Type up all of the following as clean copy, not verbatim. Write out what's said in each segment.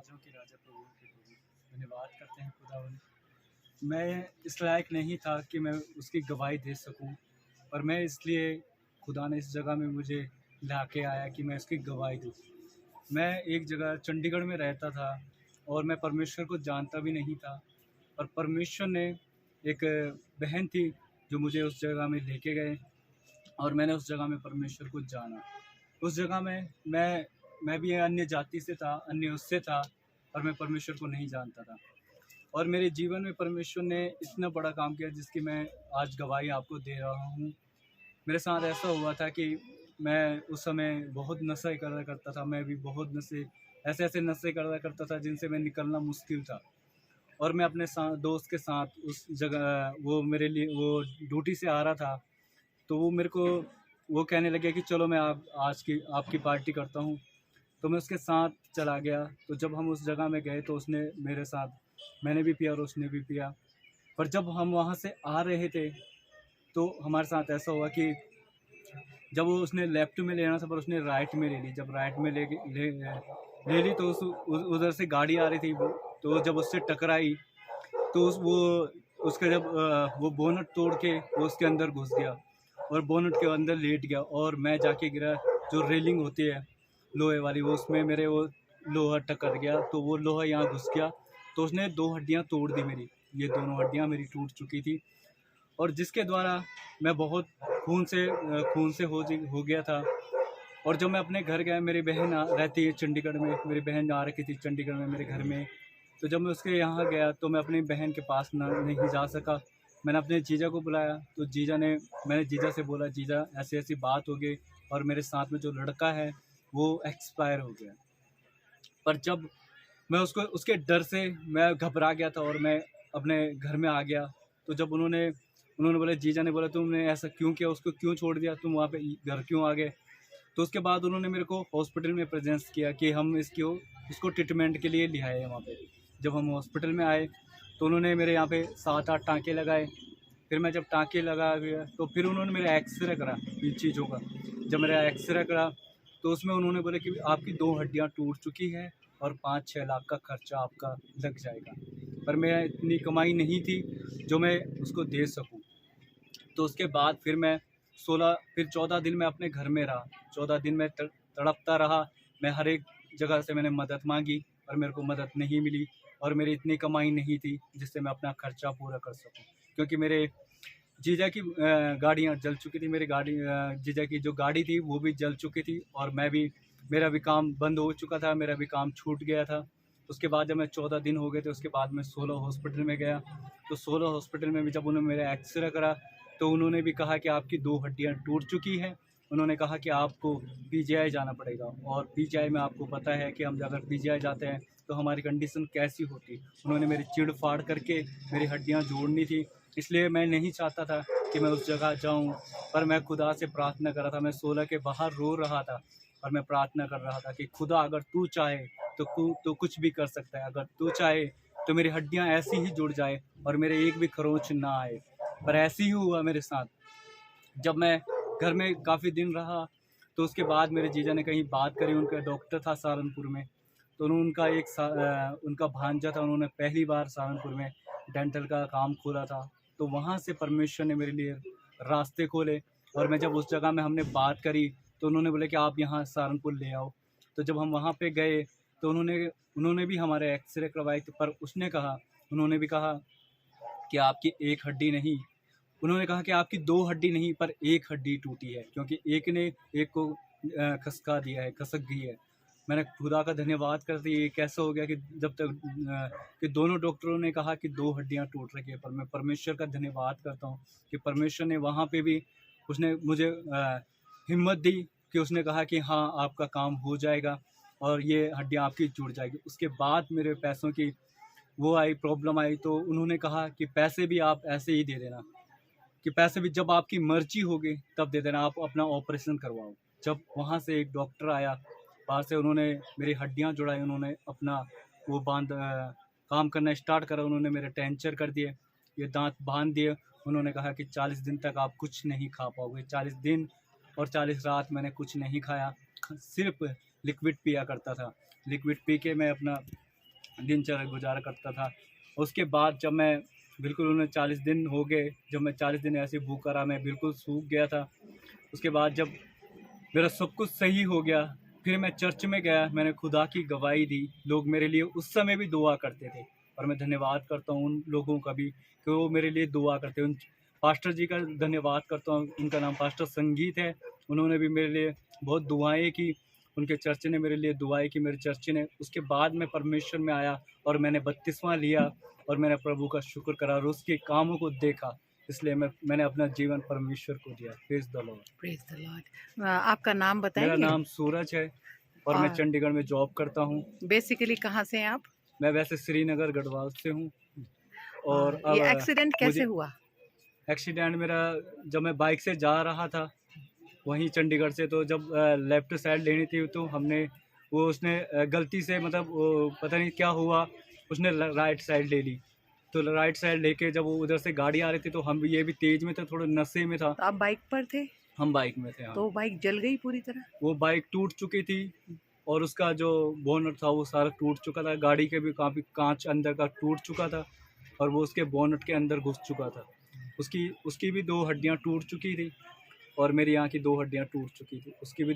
राजाओं के राजा प्रभुओं के प्रभु धन्यवाद करते हैं खुदावन। मैं इस लायक नहीं था कि मैं उसकी गवाही दे सकूं, पर मैं इसलिए खुदा ने इस जगह में मुझे ला के आया कि मैं उसकी गवाही दूं। मैं एक जगह चंडीगढ़ में रहता था और मैं परमेश्वर को जानता भी नहीं था, और परमेश्वर ने एक बहन थी जो मुझे उस जगह में लेके गए और मैंने उस जगह में परमेश्वर को जाना। उस जगह में मैं भी अन्य जाति से था, अन्य उससे था, और मैं परमेश्वर को नहीं जानता था। और मेरे जीवन में परमेश्वर ने इतना बड़ा काम किया जिसकी मैं आज गवाही आपको दे रहा हूँ। मेरे साथ ऐसा हुआ था कि मैं उस समय बहुत नशे करा करता था। मैं भी बहुत ऐसे नशे करा करता था जिनसे मैं निकलना मुश्किल था। और मैं अपने दोस्त के साथ उस जगह, वो मेरे लिए वो ड्यूटी से आ रहा था, तो वो मेरे को वो कहने लगे कि चलो मैं आज की आपकी पार्टी करता हूँ। तो मैं उसके साथ चला गया। तो जब हम उस जगह में गए तो उसने मेरे साथ, मैंने भी पिया और उसने भी पिया। पर जब हम वहाँ से आ रहे थे तो हमारे साथ ऐसा हुआ कि जब वो उसने लेफ्ट में लेना था पर उसने राइट में ले ली। जब राइट में ले ली तो उधर से गाड़ी आ रही थी वो, तो जब उससे टकराई तो उसका जब वो बोनट तोड़ के वो उसके अंदर घुस गया और बोनट के अंदर लेट गया, और मैं जाके गिरा। जो रेलिंग होती है लोहे वाली, वो उसमें मेरे वो लोहा टकर गया, तो वो लोहा यहाँ घुस गया। तो उसने 2 हड्डियाँ तोड़ दी मेरी। ये दोनों हड्डियाँ मेरी टूट चुकी थी, और जिसके द्वारा मैं बहुत खून से हो गया था। और जब मैं अपने घर गया, मेरी बहन रहती है चंडीगढ़ में, मेरी बहन आ रखी थी चंडीगढ़ में मेरे घर में। तो जब मैं उसके यहाँ गया तो मैं अपनी बहन के पास नहीं जा सका। मैंने अपने जीजा को बुलाया, तो मैंने जीजा से बोला, जीजा ऐसी ऐसी बात हो गई और मेरे साथ में जो लड़का है वो एक्सपायर हो गया। पर जब मैं उसके डर से मैं घबरा गया था और मैं अपने घर में आ गया। तो जब उन्होंने बोला, जीजा ने बोला, तुमने ऐसा क्यों किया, उसको क्यों छोड़ दिया, तुम वहाँ पे घर क्यों आ गए। तो उसके बाद उन्होंने मेरे को हॉस्पिटल में प्रेजेंस किया कि हम इसको ट्रीटमेंट के लिए ले आए वहाँ पे। जब हम हॉस्पिटल में आए तो उन्होंने मेरे यहाँ पे 7-8 टाँके लगाए। फिर मैं जब टाँके लगा गया तो फिर उन्होंने मेरा एक्सरे करा इन चीज़ों का। जब मेरा एक्सरे करा तो उसमें उन्होंने बोला कि आपकी 2 हड्डियाँ टूट चुकी है और 5-6 लाख का खर्चा आपका लग जाएगा। पर मैं इतनी कमाई नहीं थी जो मैं उसको दे सकूं। तो उसके बाद फिर 14 दिन मैं अपने घर में रहा। 14 दिन मैं तड़पता रहा। मैं हर एक जगह से मैंने मदद मांगी और मेरे को मदद नहीं मिली, और मेरी इतनी कमाई नहीं थी जिससे मैं अपना खर्चा पूरा कर सकूं। क्योंकि मेरे जीजा की गाड़ियाँ जल चुकी थी। जीजा की जो गाड़ी थी वो भी जल चुकी थी, और मेरा भी काम बंद हो चुका था, मेरा भी काम छूट गया था। उसके बाद जब मैं 14 दिन हो गए थे, उसके बाद मैं 16 हॉस्पिटल में गया। तो 16 हॉस्पिटल में भी जब उन्होंने मेरा एक्सरे करा तो उन्होंने भी कहा कि आपकी 2 हड्डियाँ टूट चुकी हैं। उन्होंने कहा कि आपको पीजीआई जाना पड़ेगा, और पीजीआई में आपको पता है कि हम अगर पीजीआई जाते हैं तो हमारी कंडीशन कैसी होती। उन्होंने मेरी चिड़ फाड़ करके मेरी हड्डियाँ जोड़नी थी। इसलिए मैं नहीं चाहता था कि मैं उस जगह जाऊं, पर मैं खुदा से प्रार्थना कर रहा था। मैं 16 के बाहर रो रहा था और मैं प्रार्थना कर रहा था कि खुदा, अगर तू चाहे तो कुछ भी कर सकता है। अगर तू चाहे तो मेरी हड्डियां ऐसी ही जुड़ जाए और मेरे एक भी खरोंच ना आए। पर ऐसे ही हुआ मेरे साथ। जब मैं घर में काफ़ी दिन रहा तो उसके बाद मेरे जीजा ने कहीं बात करी। उनका डॉक्टर था सहारनपुर में, तो उनका भांजा था। उन्होंने पहली बार सहारनपुर में डेंटल का काम खोला था। तो वहाँ से परमेश्वर ने मेरे लिए रास्ते खोले, और मैं जब उस जगह में हमने बात करी तो उन्होंने बोले कि आप यहाँ सहारनपुर ले आओ। तो जब हम वहाँ पे गए तो उन्होंने भी हमारे एक्सरे करवाए, पर उन्होंने भी कहा कि आपकी एक हड्डी नहीं, उन्होंने कहा कि आपकी 2 हड्डी नहीं पर 1 हड्डी टूटी है, क्योंकि एक को खसक गई है। मैंने खुदा का धन्यवाद करते ये कैसा हो गया कि जब तक कि दोनों डॉक्टरों ने कहा कि 2 हड्डियां टूट रही है, पर मैं परमेश्वर का धन्यवाद करता हूँ कि परमेश्वर ने वहाँ पे भी उसने मुझे हिम्मत दी कि उसने कहा कि हाँ, आपका काम हो जाएगा और ये हड्डियाँ आपकी जुड़ जाएगी। उसके बाद मेरे पैसों की प्रॉब्लम आई, तो उन्होंने कहा कि पैसे भी आप ऐसे ही दे देना, कि पैसे भी जब आपकी मर्जी होगी तब दे देना, आप अपना ऑपरेशन करवाओ। जब वहाँ से एक डॉक्टर आया बाहर से, उन्होंने मेरी हड्डियाँ जुड़ाई, उन्होंने अपना काम करना स्टार्ट करा। उन्होंने मेरे टेंचर कर दिए, ये दांत बांध दिए। उन्होंने कहा कि 40 दिन तक आप कुछ नहीं खा पाओगे। 40 दिन और 40 रात मैंने कुछ नहीं खाया, सिर्फ लिक्विड पिया करता था। लिक्विड पी के मैं अपना दिनचर्या गुजारा करता था। उसके बाद जब मैं बिल्कुल उन्हें 40 दिन हो गए, जब मैं 40 दिन ऐसे भूखा रहा, मैं बिल्कुल सूख गया था। उसके बाद जब मेरा सब कुछ सही हो गया, फिर मैं चर्च में गया, मैंने खुदा की गवाही दी। लोग मेरे लिए उस समय भी दुआ करते थे और मैं धन्यवाद करता हूँ उन लोगों का भी कि वो मेरे लिए दुआ करते हैं। उन पास्टर जी का धन्यवाद करता हूँ, उनका नाम पास्टर संगीत है। उन्होंने भी मेरे लिए बहुत दुआएँ की, उनके चर्च ने मेरे लिए दुआएँ की, मेरे चर्च ने। उसके बाद मैं परमेश्वर में आया और मैंने बपतिस्मा लिया और मैंने प्रभु का शुक्र करा और उसके कामों को देखा। इसलिए मैंने अपना जीवन परमेश्वर को दिया। Praise the Lord. Praise the Lord. आपका नाम मेरा बताएंगे? नाम सूरज है और मैं चंडीगढ़ में जॉब करता हूँ। बेसिकली कहाँ से हैं आप? मैं वैसे श्रीनगर गढ़वाल से हूँ और ये अब एक्सीडेंट कैसे मुझे हुआ? एक्सीडेंट मेरा जब मैं बाइक से जा रहा था वहीं चंडीगढ़ से, तो जब लेफ़्ट साइड लेनी थी तो उसने गलती से, मतलब वो पता नहीं क्या हुआ, उसने राइट साइड ले ली। तो राइट साइड लेके जब वो उधर से गाड़ी आ रही थी तो हम ये भी तेज़ में थे, थोड़े नशे में था। तो आप बाइक पर थे? हम बाइक में थे, हाँ। तो बाइक जल गई पूरी तरह? वो बाइक टूट चुकी थी और उसका जो बोनट था वो सारा टूट चुका था। गाड़ी के भी काफ़ी कांच अंदर का टूट चुका था और वो उसके बोनट के अंदर घुस चुका था। उसकी भी 2 हड्डियाँ टूट चुकी थी और मेरी यहाँ की 2 हड्डियाँ टूट चुकी थी। उसकी भी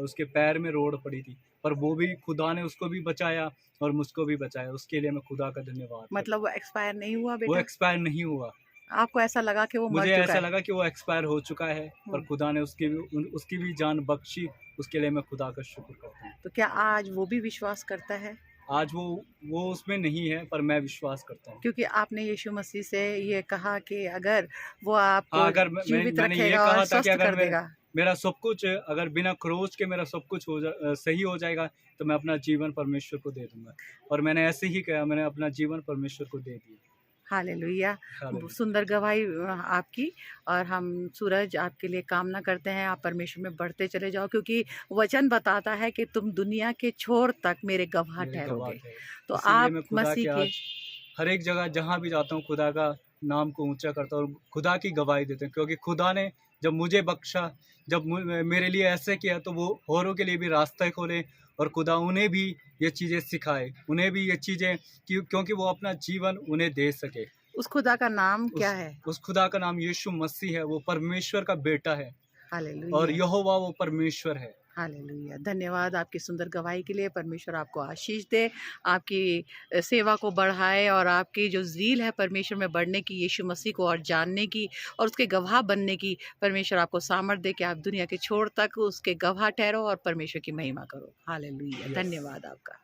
उसके पैर में रोड़ पड़ी थी, पर वो भी खुदा ने उसको भी बचाया और मुझको भी बचाया। उसके लिए मैं खुदा का धन्यवाद मतलब वो एक्सपायर नहीं हुआ वो बेटा? एक्सपायर नहीं हुआ। आपको ऐसा लगा कि वो मर मुझे चुका ऐसा है? लगा कि वो एक्सपायर हो चुका है, पर खुदा ने उसकी भी जान बख्शी। उसके लिए मैं खुदा का शुक्र करता हूँ। तो क्या आज वो भी विश्वास करता है? आज वो उसमें नहीं है, पर मैं विश्वास करता हूँ। क्योंकि आपने यीशु मसीह से ये कहा कि अगर वो हाँ, आपको अगर जीवित मैंने ये रखेगा और कहा था कि स्वस्थ अगर कर देगा। मेरा सब कुछ, अगर बिना खरोच के मेरा सब कुछ सही हो जाएगा तो मैं अपना जीवन परमेश्वर को दे दूंगा, और मैंने ऐसे ही किया। मैंने अपना जीवन परमेश्वर को दे दिया। हालेलुया। हालेलुया। सुंदर गवाही आपकी। और हम सूरज आपके लिए कामना करते हैं, आप परमेश्वर में बढ़ते चले जाओ, क्योंकि वचन बताता है कि तुम दुनिया के छोर तक मेरे गवाह मेरे गवाह ठहरोगे। थे। तो इसीलिए आप मैं खुदा मसीह के के आज हर एक जगह जहाँ भी जाता हूँ खुदा का नाम को ऊंचा करता हूँ और खुदा की गवाही देते हैं, क्योंकि खुदा ने जब मुझे बख्शा, जब मेरे लिए ऐसे किया, तो वो औरों के लिए भी रास्ता खोले और खुदा उन्हें भी ये चीज़ें सिखाए, उन्हें भी ये चीज़ें, क्योंकि वो अपना जीवन उन्हें दे सके। उस खुदा का नाम क्या है? उस खुदा का नाम यीशु मसीह है। वो परमेश्वर का बेटा है और हालेलुया। यहोवा वो परमेश्वर है। हालेलुया। धन्यवाद आपकी सुंदर गवाही के लिए। परमेश्वर आपको आशीष दे, आपकी सेवा को बढ़ाए और आपकी जो ज़ील है परमेश्वर में बढ़ने की, यीशु मसीह को और जानने की और उसके गवाह बनने की, परमेश्वर आपको सामर्थ दे कि आप दुनिया के छोर तक उसके गवाह ठहरो और परमेश्वर की महिमा करो। हालेलुया। यस। धन्यवाद आपका।